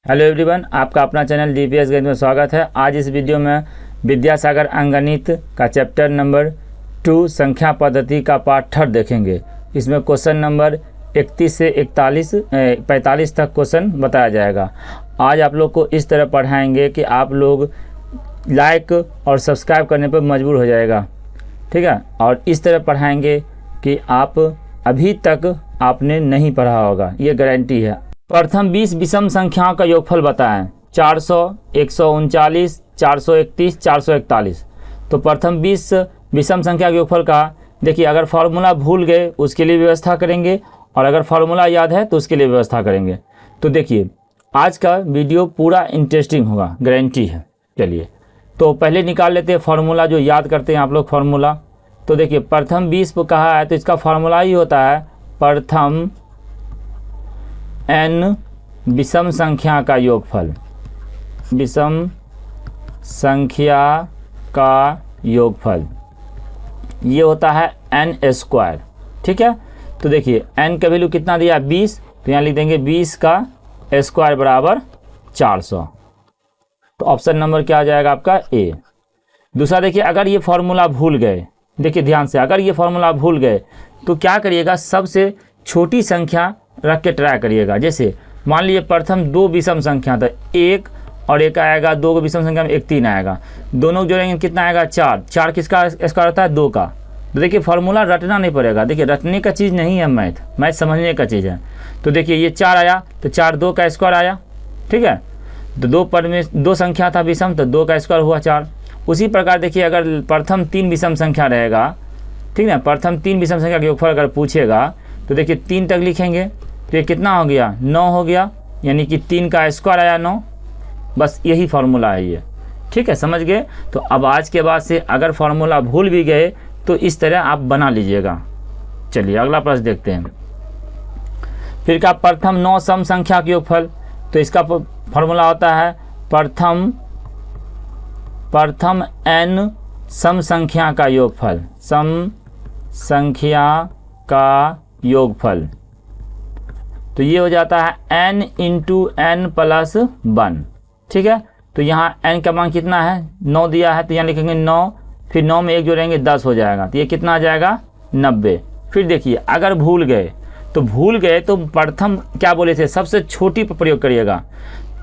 Hello everyone, आपका अपना channel DPS गणित में स्वागत है। आज इस वीडियो में विद्यासागर अंकगणित का चैप्टर नंबर 2 संख्या पद्धति का पार्ट 3 देखेंगे। इसमें क्वेश्चन नंबर 31 से 45 तक क्वेश्चन बताया जाएगा। आज आप लोग को इस तरह पढ़ाएंगे कि आप लोग लाइक और सब्सक्राइब करने पर मजबूर हो जाएगा, ठीक है। और इस तरह पढ़ाएंगे कि आप अभी तक आपने नहीं पढ़ा होगा, ये गारंटी है। प्रथम 20 विषम संख्याओं का योगफल बताएं। 400, 139, 431, 441। तो प्रथम 20 विषम संख्या के योगफल का देखिए, अगर फार्मूला भूल गए उसके लिए व्यवस्था करेंगे और अगर फार्मूला याद है तो उसके लिए व्यवस्था करेंगे। तो देखिए आज का वीडियो पूरा इंटरेस्टिंग होगा, गारंटी है। चलिए तो पहले निकाल लेते हैं फार्मूला, जो याद करते हैं आप लोग फार्मूला। तो देखिए प्रथम 20 को कहा है तो इसका फार्मूला ही होता है प्रथम n विषम संख्या का योगफल, विषम संख्या का योगफल ये होता है n स्क्वायर, ठीक है। तो देखिए n का वैल्यू कितना दिया 20, तो यहाँ लिख देंगे 20 का स्क्वायर बराबर 400। तो ऑप्शन नंबर क्या आ जाएगा आपका ए। दूसरा देखिए, अगर ये फार्मूला भूल गए, देखिए ध्यान से, अगर ये फार्मूला भूल गए तो क्या करिएगा, सबसे छोटी संख्या रख के ट्राई करिएगा। जैसे मान लीजिए प्रथम 2 विषम संख्या, तो 1 और 1 आएगा, 2 को विषम संख्या में 1 3 आएगा, दोनों जोड़ेंगे कितना आएगा 4। 4 किसका स्क्वायर होता है 2 का। तो देखिए फार्मूला रटना नहीं पड़ेगा, देखिए रटने का चीज़ नहीं है, मैथ समझने का चीज़ है। तो देखिए ये 4 आया तो 4 2 का स्क्वायर आया, ठीक है। तो 2 पद में 2 संख्या था विषम, तो 2 का स्क्वायर हुआ 4। उसी प्रकार देखिए अगर प्रथम 3 विषम संख्या रहेगा, ठीक है, प्रथम 3 विषम संख्या का योगफल अगर पूछेगा तो देखिए 3 तक लिखेंगे तो ये कितना हो गया 9 हो गया, यानी कि 3 का स्क्वायर आया 9। बस यही फार्मूला है ये, ठीक है, समझ गए। तो अब आज के बाद से अगर फार्मूला भूल भी गए तो इस तरह आप बना लीजिएगा। चलिए अगला प्रश्न देखते हैं। फिर का प्रथम 9 सम संख्या के योगफल, तो इसका फार्मूला होता है प्रथम n सम संख्या का योगफल, सम संख्या का योगफल। तो ये हो जाता है n इंटू n प्लस 1, ठीक है। तो यहाँ n का मान कितना है 9 दिया है, तो यहाँ लिखेंगे 9, फिर 9 में 1 जोड़ेंगे 10 हो जाएगा, तो ये कितना आ जाएगा 90। फिर देखिए अगर भूल गए तो प्रथम क्या बोले थे, सबसे छोटी पर प्रयोग करिएगा।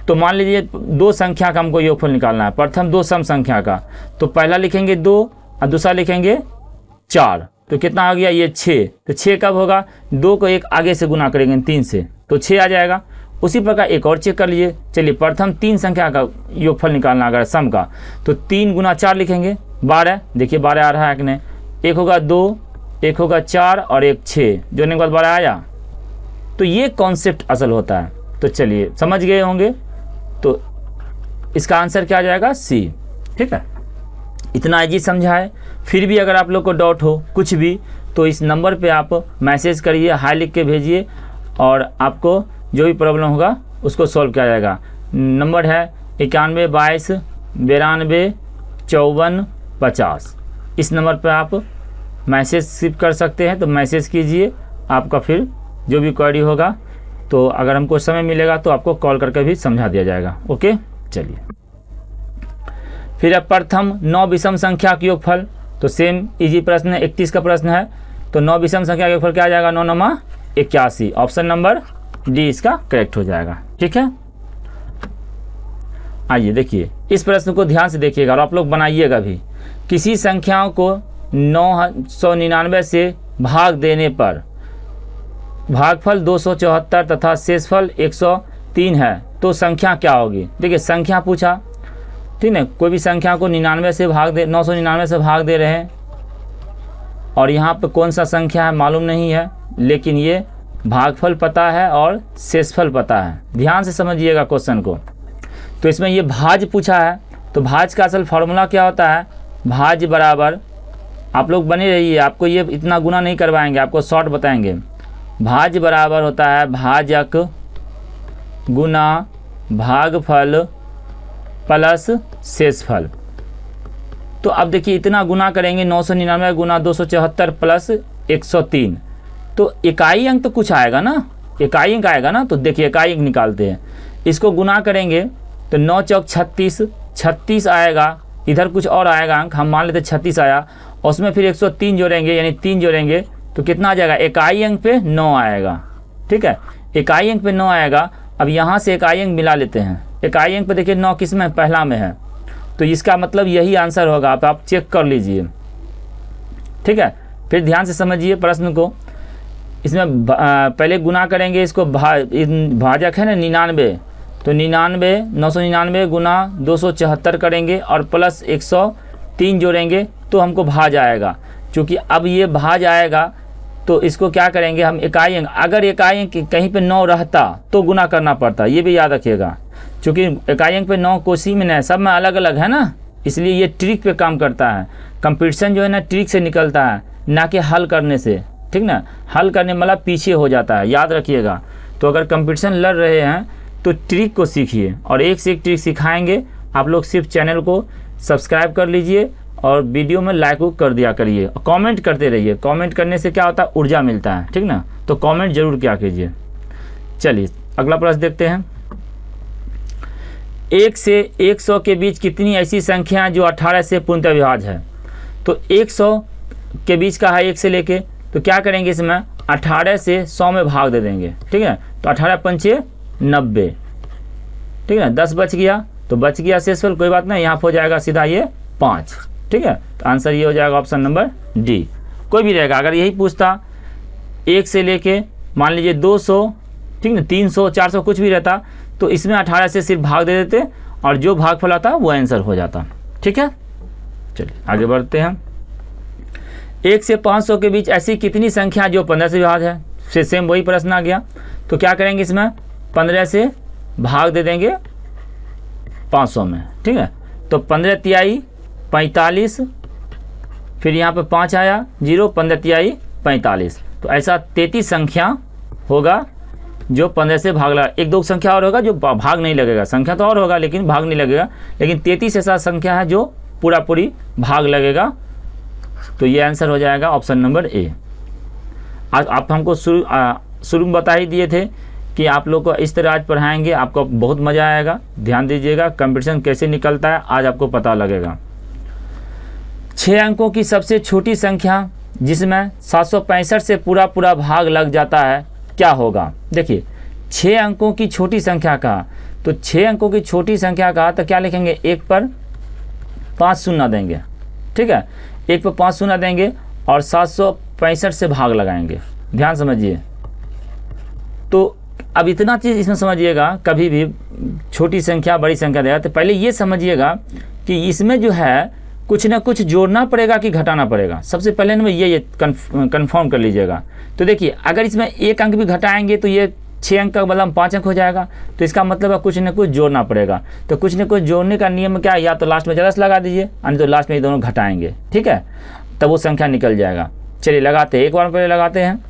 तो मान लीजिए 2 संख्या का हमको योगफल निकालना है, प्रथम 2 सम संख्या का, तो पहला लिखेंगे 2 और दूसरा लिखेंगे 4, तो कितना आ गया ये 6। तो 6 कब होगा, 2 को 1 आगे से गुना करेंगे 3 से, तो 6 आ जाएगा। उसी प्रकार एक और चेक कर लीजिए। चलिए प्रथम 3 संख्या का योगफल निकालना अगर सम का, तो 3 गुना 4 लिखेंगे 12, देखिए 12 आ रहा है कि नहीं। 1 होगा 2, 1 होगा 4 और 1 6, जोड़ने के बाद 12 आया। तो ये कॉन्सेप्ट असल होता है। तो चलिए समझ गए होंगे, तो इसका आंसर क्या आ जाएगा सी, ठीक है। इतना इजी समझा है। फिर भी अगर आप लोग को डाउट हो कुछ भी तो इस नंबर पे आप मैसेज करिए, हाई लिख के भेजिए और आपको जो भी प्रॉब्लम होगा उसको सॉल्व किया जाएगा। नंबर है 91 22 92 54 50। इस नंबर पे आप मैसेज सिर्फ कर सकते हैं, तो मैसेज कीजिए, आपका फिर जो भी क्वेरी होगा तो अगर हमको समय मिलेगा तो आपको कॉल करके भी समझा दिया जाएगा। ओके चलिए फिर अब प्रथम 9 विषम संख्या के योगफल, तो सेम इजी प्रश्न है, 31 का प्रश्न है। तो 9 विषम संख्या का योगफल क्या आ जाएगा 9 9 81। ऑप्शन नंबर डी इसका करेक्ट हो जाएगा, ठीक है। आइए देखिए इस प्रश्न को ध्यान से देखिएगा और आप लोग बनाइएगा भी। किसी संख्याओं को 999 से भाग देने पर भागफल 274 तथा शेषफल 103 है, तो संख्या क्या होगी। देखिए संख्या पूछा, ठीक है, कोई भी संख्या को 99 से भाग दे 999 से भाग दे रहे हैं और यहाँ पे कौन सा संख्या है मालूम नहीं है, लेकिन ये भागफल पता है और शेषफल पता है। ध्यान से समझिएगा क्वेश्चन को। तो इसमें ये भाज पूछा है, तो भाज का असल फार्मूला क्या होता है, भाज बराबर, आप लोग बने रहिए, आपको ये इतना गुना नहीं करवाएंगे, आपको शॉर्ट बताएंगे। भाज बराबर होता है भाजक गुना भागफल प्लस शेषफल। तो अब देखिए इतना गुना करेंगे 999 गुना 274 प्लस 103, तो इकाई अंक तो कुछ आएगा ना, इकाई अंक आएगा ना। तो देखिए इकाई अंक निकालते हैं, इसको गुना करेंगे तो 9 चौक 36, 36 आएगा, इधर कुछ और आएगा अंक, हम मान लेते 36 आया, उसमें फिर 103 जोड़ेंगे यानी 3 जोड़ेंगे तो कितना आ जाएगा, इकाई अंक पे 9 आएगा। ठीक है, इकाई अंक पे 9 आएगा। अब यहाँ से इकाई अंक मिला लेते हैं। इकाई अंक पे देखिए 9 किस में, पहला में है, तो इसका मतलब यही आंसर होगा। आप चेक कर लीजिए। ठीक है, फिर ध्यान से समझिए प्रश्न को। इसमें पहले गुना करेंगे, इसको भाजक है ना 99, तो 999 गुना 274 करेंगे और प्लस 103 जोड़ेंगे तो हमको भाज आएगा। चूँकि अब ये भाज आएगा तो इसको क्या करेंगे हम, इकाई अंक, अगर इकाई अंक कहीं पे 9 रहता तो गुना करना पड़ता, ये भी याद रखिएगा। चूँकि इकाई अंक पे 9 कोशी में नहीं, सब में अलग अलग है ना, इसलिए ये ट्रिक पे काम करता है। कंपटीशन जो है ना ट्रिक से निकलता है, ना कि हल करने से। ठीक ना, हल करने वाला पीछे हो जाता है, याद रखिएगा। तो अगर कंपटीशन लड़ रहे हैं तो ट्रिक को सीखिए, और एक से एक ट्रिक सिखाएंगे आप लोग। सिर्फ चैनल को सब्सक्राइब कर लीजिए और वीडियो में लाइक कर दिया करिए, कमेंट करते रहिए। कमेंट करने से क्या होता है, ऊर्जा मिलता है। ठीक ना, तो कमेंट जरूर किया कीजिए। चलिए अगला प्रश्न देखते हैं। 1 से 100 के बीच कितनी ऐसी संख्या जो 18 से पूर्णतः विभाज्य है। तो 100 के बीच का है 1 से लेके, तो क्या करेंगे, इसमें 18 से 100 में भाग दे देंगे। ठीक है, तो 18 पंचे 90। ठीक है, 10 बच गया तो बच गया शेषफल, कोई बात नहीं, यहाँ हो जाएगा सीधा ये 5। ठीक है, तो आंसर ये हो जाएगा ऑप्शन नंबर डी। कोई भी रहेगा, अगर यही पूछता 1 से लेके मान लीजिए 200, ठीक ना, 300, 400 कुछ भी रहता तो इसमें 18 से सिर्फ भाग दे देते और जो भागफल आता वो आंसर हो जाता। ठीक है, चलिए आगे बढ़ते हैं। 1 से 500 के बीच ऐसी कितनी संख्या जो 15 से विभाज्य है। फिर सेम वही प्रश्न आ गया, तो क्या करेंगे, इसमें 15 से भाग दे देंगे 500 में। ठीक है, तो 15 तिहाई 45, फिर यहाँ पे 5 आया 0, 15 तिहाई 45, तो ऐसा 33 संख्या होगा जो 15 से भाग लगा। 1-2 संख्या और होगा जो भाग नहीं लगेगा, संख्या तो और होगा लेकिन भाग नहीं लगेगा, लेकिन 33 ऐसा संख्या है जो पूरा पूरी भाग लगेगा। तो ये आंसर हो जाएगा ऑप्शन नंबर ए। आज आप हमको शुरू में बता ही दिए थे कि आप लोग को इस तरह आज पढ़ाएंगे, आपको बहुत मज़ा आएगा। ध्यान दीजिएगा, कंपटीशन कैसे निकलता है आज आपको पता लगेगा। 6 अंकों की सबसे छोटी संख्या जिसमें 765 से पूरा पूरा भाग लग जाता है क्या होगा। देखिए 6 अंकों की छोटी संख्या का, तो 6 अंकों की छोटी संख्या का तो क्या लिखेंगे, 1 पर 5 शून्य देंगे। ठीक है, 1 पर 5 शून्य देंगे और 765 से भाग लगाएंगे। ध्यान समझिए। तो अब इतना चीज़ इसमें समझिएगा, कभी भी छोटी संख्या बड़ी संख्या देगा तो पहले ये समझिएगा कि इसमें जो है कुछ ना कुछ जोड़ना पड़ेगा कि घटाना पड़ेगा। सबसे पहले ना ये कंफर्म कर लीजिएगा। तो देखिए अगर इसमें 1 अंक भी घटाएंगे तो ये 6 अंक का बदला 5 अंक हो जाएगा, तो इसका मतलब है कुछ ना कुछ जोड़ना पड़ेगा। तो कुछ ना कुछ जोड़ने का नियम क्या है, या तो लास्ट में ज़्यादा से लगा दीजिए और तो लास्ट में ये दोनों घटाएंगे। ठीक है, तब वो संख्या निकल जाएगा। चलिए लगाते हैं, एक बार पहले लगाते हैं।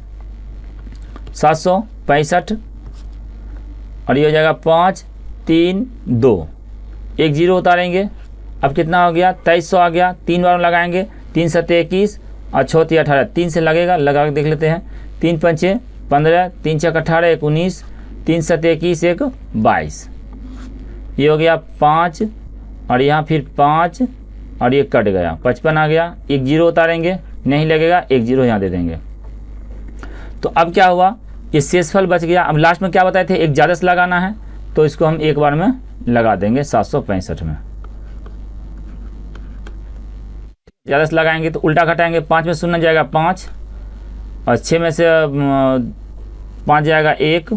765 और ये हो जाएगा 5 3 2, 1 0 उतारेंगे। अब कितना हो गया, 2300 आ गया। 3 बार लगाएंगे, 3 7 21 और 6 3 18, 3 से लगेगा, लगा के देख लेते हैं। 3 5 15, 3 6 18 19, 3 7 21 1 22, ये हो गया 5 और यहाँ फिर 5 और ये कट गया 55 आ गया। 1 0 उतारेंगे, नहीं लगेगा, 1 0 यहाँ दे देंगे। तो अब क्या हुआ, ये शेषफल बच गया। अब लास्ट में क्या बताए थे, 1 ज़्यादा से लगाना है, तो इसको हम एक बार में लगा देंगे 765 में। ज़्यादा से लगाएंगे तो उल्टा घटाएंगे, 5 में शून्य जाएगा 5 और 6 में से 5 जाएगा 1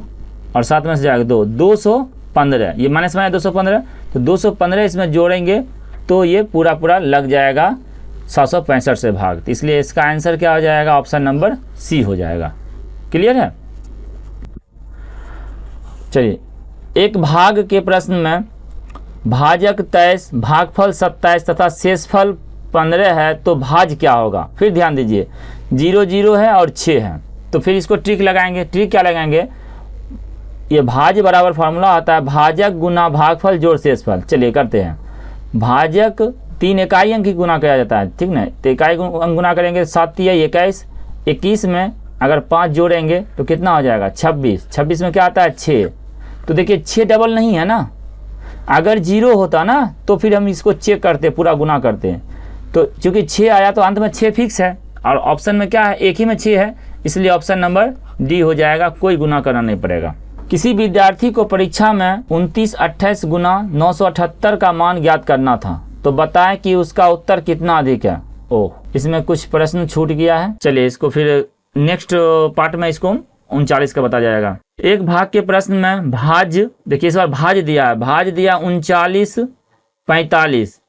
और 7 में से जाएगा 2, 215। ये माइनस में है 215, तो 215 इसमें जोड़ेंगे तो ये पूरा पूरा लग जाएगा 765 से भाग। तो इसलिए इसका आंसर क्या हो जाएगा, ऑप्शन नंबर सी हो जाएगा। क्लियर है। चलिए एक भाग के प्रश्न में भाजक 23, भागफल 27 तथा शेषफल 15 है तो भाज क्या होगा। फिर ध्यान दीजिए, 0 0 है और 6 है, तो फिर इसको ट्रिक लगाएंगे। ट्रिक क्या लगाएंगे, ये भाज बराबर फार्मूला आता है भाजक गुना भागफल जोड़ शेषफल। चलिए करते हैं। भाजक 3 इकाई अंक की गुना किया जाता है, ठीक ना, तो इकाई अंक गुना करेंगे 7 तिहाई 21, 21 में अगर 5 जोड़ेंगे तो कितना हो जाएगा 26। 26 में क्या आता है 6, तो देखिए 6 डबल नहीं है ना, अगर 0 होता ना तो फिर हम इसको चेक करते, पूरा गुना करते हैं। तो चूंकि 6 आया तो अंत में 6 फिक्स है और ऑप्शन में क्या है, एक ही में 6 है, इसलिए ऑप्शन नंबर डी हो जाएगा, कोई गुना करना नहीं पड़ेगा। किसी विद्यार्थी को परीक्षा में 29 28 गुना 978 का मान ज्ञात करना था, तो बताएं कि उसका उत्तर कितना अधिक है। ओह, इसमें कुछ प्रश्न छूट गया है, चलिए इसको फिर नेक्स्ट पार्ट में इसको 39 का बता जाएगा। एक भाग के प्रश्न में भाज्य, देखिए इस बार भाज्य दिया है, भाज्य दिया 39 45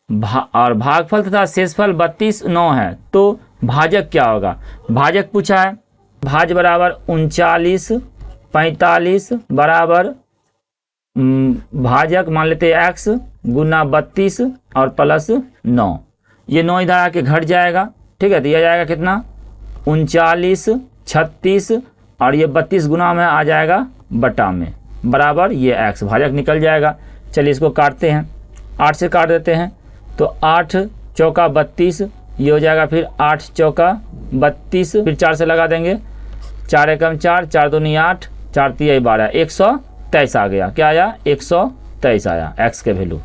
और भागफल तथा शेषफल 32 9 है, तो भाजक क्या होगा। भाजक पूछा है, भाज्य बराबर 39 45 बराबर भाजक मान लेते हैं x गुना 32 और प्लस 9, ये 9 इधर आके घट जाएगा, ठीक है, दिया जाएगा कितना 39 36 और ये 32 गुना में आ जाएगा बटा में, बराबर ये x, भाजक निकल जाएगा। चलिए इसको काटते हैं, 8 से काट देते हैं, तो 8 चौका 32, ये हो जाएगा फिर 8 चौका 32, फिर 4 से लगा देंगे, 4 एकम 4, 4 दूनी 8, 4 तिया 12, 123 आ गया। क्या आया, 123 आया x के वैल्यू,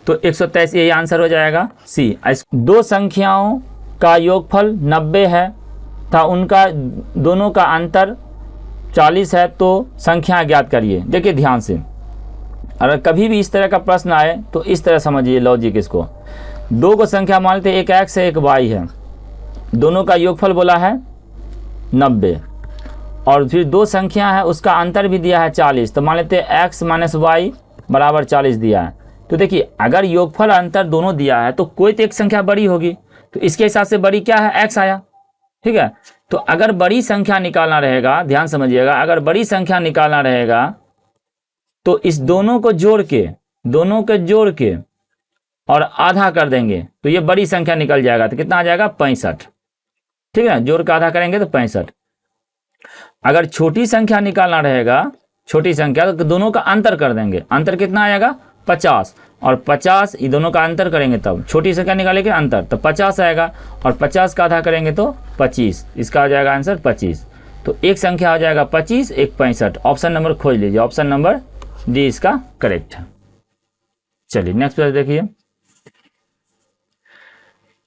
तो 123 यही आंसर हो जाएगा सी। दो संख्याओं का योगफल 90 है था, उनका दोनों का अंतर 40 है, तो संख्या ज्ञात करिए। देखिए ध्यान से, अगर कभी भी इस तरह का प्रश्न आए तो इस तरह समझिए लॉजिक इसको। दो को संख्या मान लेते, एक x है एक y है, दोनों का योगफल बोला है 90 और फिर दो संख्या है उसका अंतर भी दिया है 40, तो मान लेते x माइनस वाई बराबर 40 दिया है। तो देखिए अगर योगफल अंतर दोनों दिया है तो कोई तो एक संख्या बड़ी होगी, तो इसके हिसाब से बड़ी क्या है, x आया, ठीक है। तो अगर बड़ी संख्या निकालना रहेगा, ध्यान समझिएगा, अगर बड़ी संख्या निकालना रहेगा तो इस दोनों को जोड़ के और आधा कर देंगे तो ये बड़ी संख्या निकल जाएगा, तो कितना आ जाएगा 65, ठीक है, जोड़ के आधा करेंगे तो 65। अगर छोटी संख्या निकालना रहेगा, छोटी संख्या, तो दोनों का अंतर कर देंगे, अंतर कितना आएगा 50 और 50 ये दोनों का अंतर करेंगे तब छोटी संख्या निकालेंगे अंतर, तो 50 आएगा और 50 का आधा करेंगे तो 25, इसका आ जाएगा आंसर 25। तो एक संख्या हो जाएगा 25, एक 65। ऑप्शन नंबर खोज लीजिए, ऑप्शन नंबर डी इसका करेक्ट है। चलिए नेक्स्ट प्रश्न देखिए,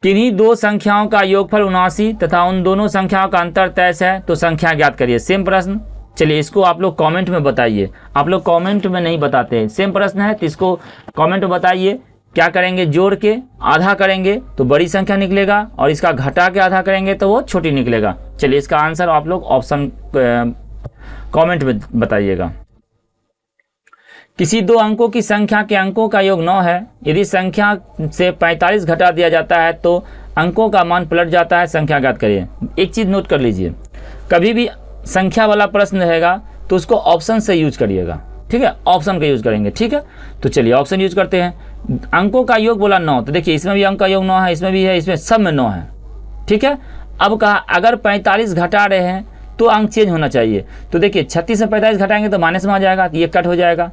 किन्हीं दो संख्याओं का योगफल 79 तथा उन दोनों संख्याओं का अंतर 23 है, तो संख्या ज्ञात करिए। सेम प्रश्न, चलिए इसको आप लोग कमेंट में बताइए, आप लोग कमेंट में नहीं बताते हैं, सेम प्रश्न है तो इसको कमेंट में बताइए। क्या करेंगे, जोड़ के आधा करेंगे तो बड़ी संख्या निकलेगा और इसका घटा के आधा करेंगे तो वो छोटी निकलेगा। चलिए इसका आंसर आप लोग ऑप्शन कमेंट में बताइएगा। किसी दो अंकों की संख्या के अंकों का योग 9 है, यदि संख्या से 45 घटा दिया जाता है तो अंकों का मान पलट जाता है, संख्या ज्ञात करिए। एक चीज़ नोट कर लीजिए, कभी भी संख्या वाला प्रश्न रहेगा तो उसको ऑप्शन से यूज करिएगा, ठीक है, ऑप्शन का यूज करेंगे, ठीक है। तो चलिए ऑप्शन यूज करते हैं। अंकों का योग बोला 9, तो देखिए इसमें भी अंक का योग 9 है, इसमें भी है, इसमें सब में 9 है, ठीक है। अब कहा अगर 45 घटा रहे हैं तो अंक चेंज होना चाहिए, तो देखिए 36 में 45 घटाएंगे तो माइनस में आ जाएगा, ये कट हो जाएगा।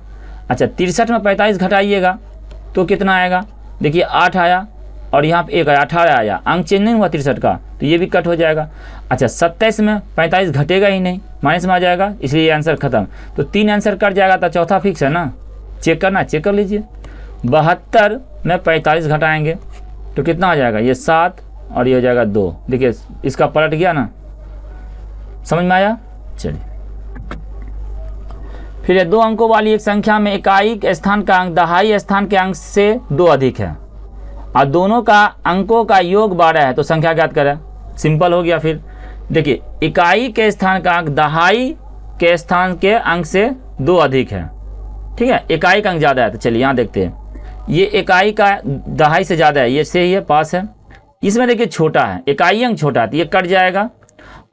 अच्छा 63 में 45 घटाइएगा तो कितना आएगा, देखिए 8 आया और यहाँ पे 1 आया, 18 आया, अंक चेंज नहीं हुआ 63 का, तो ये भी कट हो जाएगा। अच्छा 27 में 45 घटेगा ही नहीं, माइनस में आ जाएगा, इसलिए आंसर खत्म। तो 3 आंसर कट जाएगा तो चौथा फिक्स है ना, चेक करना, चेक कर लीजिए। 72 में 45 घटाएंगे तो कितना आ जाएगा, ये 7 और ये हो जाएगा 2, देखिए इसका पलट गया ना, समझ में आया। चलिए फिर दो अंकों वाली एक संख्या में इकाई स्थान का अंक दहाई स्थान के अंक से 2 अधिक है और दोनों का अंकों का योग 12 है, तो संख्या ज्ञात करें। सिंपल हो गया। फिर देखिए इकाई के स्थान का अंक दहाई के स्थान के अंक से 2 अधिक है, ठीक है, इकाई का अंक ज़्यादा है। तो चलिए यहाँ देखते हैं, ये इकाई का दहाई से ज़्यादा है, ये से ही है, पास है। इसमें देखिए छोटा है, इकाई अंक छोटा है तो ये कट जाएगा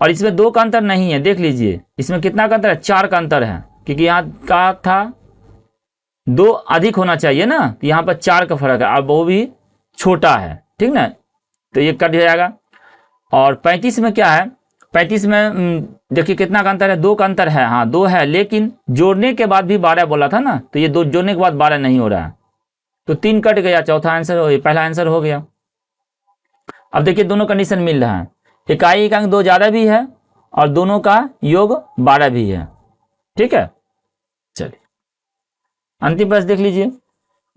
और इसमें 2 का अंतर नहीं है, देख लीजिए इसमें कितना का अंतर है, 4 का अंतर है, क्योंकि यहाँ का था 2 अधिक होना चाहिए ना, तो यहाँ पर 4 का फर्क है, अब वो भी छोटा है, ठीक ना, तो ये कट जाएगा। और 35 में क्या है, 35 में देखिए कितना का अंतर है, 2 का अंतर है, हाँ 2 है, लेकिन जोड़ने के बाद भी 12 बोला था ना, तो ये 2 जोड़ने के बाद 12 नहीं हो रहा है, तो 3 कट गया, चौथा आंसर, पहला आंसर हो गया। अब देखिए दोनों कंडीशन मिल रहा है, इकाई का अंक 2 ज़्यादा भी है और दोनों का योग 12 भी है, ठीक है। अंतिम प्रश्न देख लीजिए,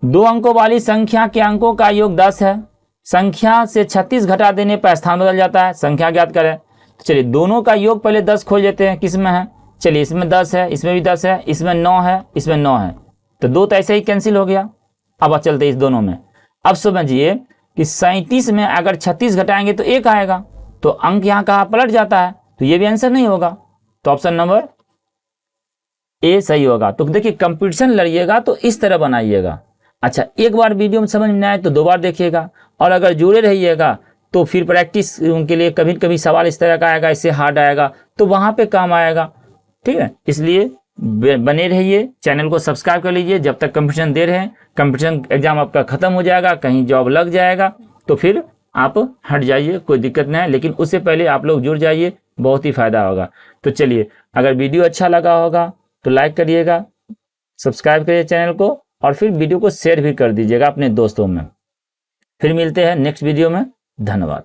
2 अंकों वाली संख्या के अंकों का योग 10 है, संख्या से 36 घटा देने पर स्थान बदल जाता है, संख्या ज्ञात करें। तो चलिए दोनों का योग पहले 10 खोज लेते हैं, किस में है, चलिए इसमें 10 है, इसमें भी 10 है, इसमें 9 है, इसमें 9 है, तो 2 तो ऐसे ही कैंसिल हो गया। अब चलते इस दोनों में, अब समझिए कि 37 में अगर 36 घटाएंगे तो 1 आएगा, तो अंक यहाँ कहाँ पलट जाता है, तो ये भी आंसर नहीं होगा, तो ऑप्शन नंबर ए सही होगा। तो देखिए कंपटीशन लड़िएगा तो इस तरह बनाइएगा। अच्छा, एक बार वीडियो में समझ में आए तो 2 बार देखिएगा, और अगर जुड़े रहिएगा तो फिर प्रैक्टिस उनके लिए कभी कभी सवाल इस तरह का आएगा, इससे हार्ड आएगा तो वहाँ पे काम आएगा, ठीक है। इसलिए बने रहिए, चैनल को सब्सक्राइब कर लीजिए। जब तक कंपटीशन दे रहे हैं, कंपटीशन एग्जाम आपका खत्म हो जाएगा, कहीं जॉब लग जाएगा तो फिर आप हट जाइए, कोई दिक्कत नहीं है, लेकिन उससे पहले आप लोग जुड़ जाइए, बहुत ही फायदा होगा। तो चलिए, अगर वीडियो अच्छा लगा होगा तो लाइक करिएगा, सब्सक्राइब करिए चैनल को, और फिर वीडियो को शेयर भी कर दीजिएगा अपने दोस्तों में। फिर मिलते हैं नेक्स्ट वीडियो में, धन्यवाद।